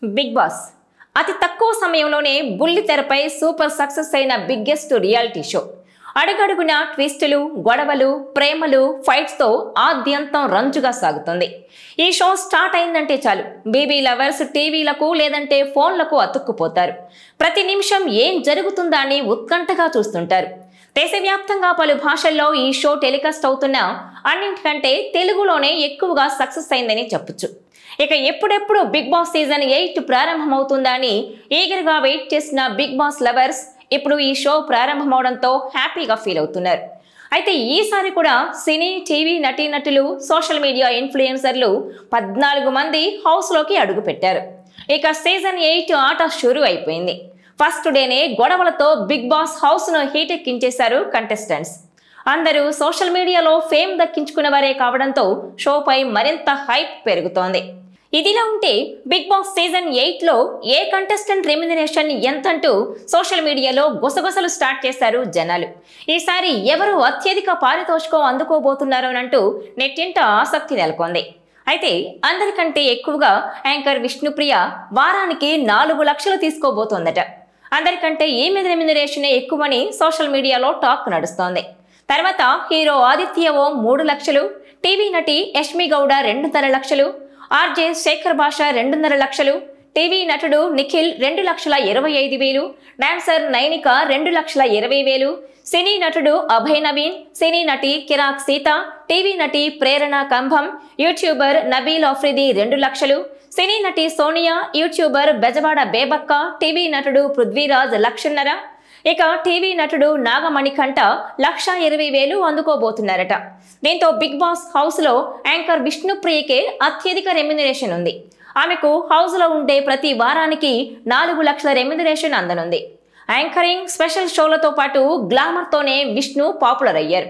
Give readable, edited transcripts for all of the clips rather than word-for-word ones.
Big boss అతి తక్కువ సమయంలోనే బుల్లి తెరపై సూపర్ సక్సెస్ అయిన బిగ్గెస్ట్ రియాలిటీ షో. అడుగడుగున ట్విస్టులు, గొడవలు, ప్రేమలు, ఫైట్స్తో ఆద్యంతం రంజుగా సాగుతుంది. ఈ షో స్టార్ట్ అయిందంటే చాలు బీబీ లవర్స్ టీవీలకు లేదంటే ఫోన్లకు అతుక్కుపోతారు. ప్రతి నిమిషం ఏం జరుగుతుందా అని ఉత్కంఠగా చూస్తుంటారు. దేశవ్యాప్తంగా పలు భాషల్లో ఈ షో టెలికాస్ట్ అవుతున్నా అన్నింటికంటే తెలుగులోనే ఎక్కువగా సక్సెస్ అయిందని చెప్పొచ్చు. ఇక ఎప్పుడెప్పుడు బిగ్ బాస్ సీజన్ 8 ప్రారంభమవుతుందా అని ఈగర్గా వెయిట్ చేసిన బిగ్ బాస్ లవర్స్ ఇప్పుడు ఈ షో ప్రారంభమవడంతో హ్యాపీగా ఫీల్ అవుతున్నారు. అయితే ఈసారి కూడా సినీ, టీవీ నటీనటులు, సోషల్ మీడియా ఇన్ఫ్లుయెన్సర్లు 14 మంది హౌస్లోకి అడుగుపెట్టారు. ఇక సీజన్ 8 ఆట షురూ అయిపోయింది. ఫస్ట్ డేనే గొడవలతో బిగ్ బాస్ హౌస్ను హీటెక్కించేశారు కంటెస్టెంట్స్. అందరూ సోషల్ మీడియాలో ఫేమ్ దక్కించుకున్న వారే కావడంతో షోపై మరింత హైప్ పెరుగుతోంది. ఇదిలా ఉంటే బిగ్ బాస్ సీజన్ 8లో ఏ కంటెస్టెంట్ రెమ్యునరేషన్ ఎంతంటూ సోషల్ మీడియాలో గుసగుసలు స్టార్ట్ చేశారు జనాలు. ఈసారి ఎవరు అత్యధిక పారితోషికం అందుకోబోతున్నారోనంటూ నెట్టింట ఆసక్తి నెలకొంది. అయితే అందరికంటే ఎక్కువగా యాంకర్ విష్ణుప్రియ వారానికి 4 లక్షలు తీసుకోబోతోందట. అందరికంటే ఈమె రెమ్యునరేషనే ఎక్కువని సోషల్ మీడియాలో టాక్ నడుస్తోంది. తర్వాత హీరో ఆదిత్య ఓం 3 లక్షలు, టీవీ నటి యష్మి గౌడ 2.5 లక్షలు, ఆర్జే శేఖర్ భాష 2.5 లక్షలు, టీవీ నటుడు నిఖిల్ 2,25,000, డాన్సర్ నైనిక 2,20,000, సినీ నటుడు అభయ్ నవీన్, సినీ నటి కిరాక్ సీత, టీవీ నటి ప్రేరణ కంభం, యూట్యూబర్ నబీల్ ఆఫ్రిది 2 లక్షలు, సినీ నటి సోనియా, యూట్యూబర్ బెజవాడ బేబక్క, టీవీ నటుడు పృథ్వీరాజ్ 1.5 లక్షలు, ఇక టీవీ నటుడు నాగమణికంఠ 1,20,000 అందుకోబోతున్నారట. దీంతో బిగ్ బాస్ హౌస్ లో యాంకర్ విష్ణుప్రియకే అత్యధిక రెమ్యునరేషన్ ఉంది. ఆమెకు హౌస్ లో ఉండే ప్రతి వారానికి 4 లక్షల రెమ్యునరేషన్ అందనుంది. యాంకరింగ్, స్పెషల్ షోలతో పాటు గ్లామర్ తోనే విష్ణు పాపులర్ అయ్యారు.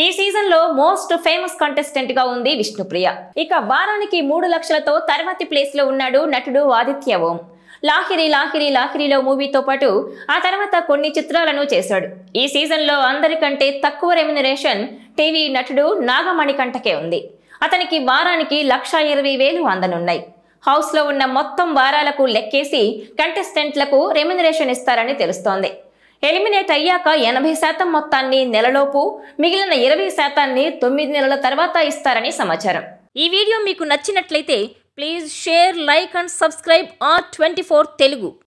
ఈ సీజన్ లో మోస్ట్ ఫేమస్ కంటెస్టెంట్ గా ఉంది విష్ణుప్రియ. ఇక వారానికి 3 లక్షలతో తర్వాతి ప్లేస్ లో ఉన్నాడు నటుడు ఆదిత్య ఓం. లాహిరి లాహిరి లాహిరిలో మూవీతో పాటు ఆ తర్వాత కొన్ని చిత్రాలను చేశాడు. ఈ సీజన్లో అందరికంటే తక్కువ రెమ్యునరేషన్ టీవీ నటుడు నాగమణికంఠకే ఉంది. అతనికి వారానికి 1,20,000 అందనున్నాయి. హౌస్లో ఉన్న మొత్తం వారాలకు లెక్కేసి కంటెస్టెంట్లకు రెమ్యునరేషన్ ఇస్తారని తెలుస్తోంది. ఎలిమినేట్ అయ్యాక 80% మొత్తాన్ని నెలలోపు, మిగిలిన 20% 9 నెలల తర్వాత ఇస్తారని సమాచారం. ఈ వీడియో మీకు నచ్చినట్లయితే please share, like and subscribe R24 Telugu.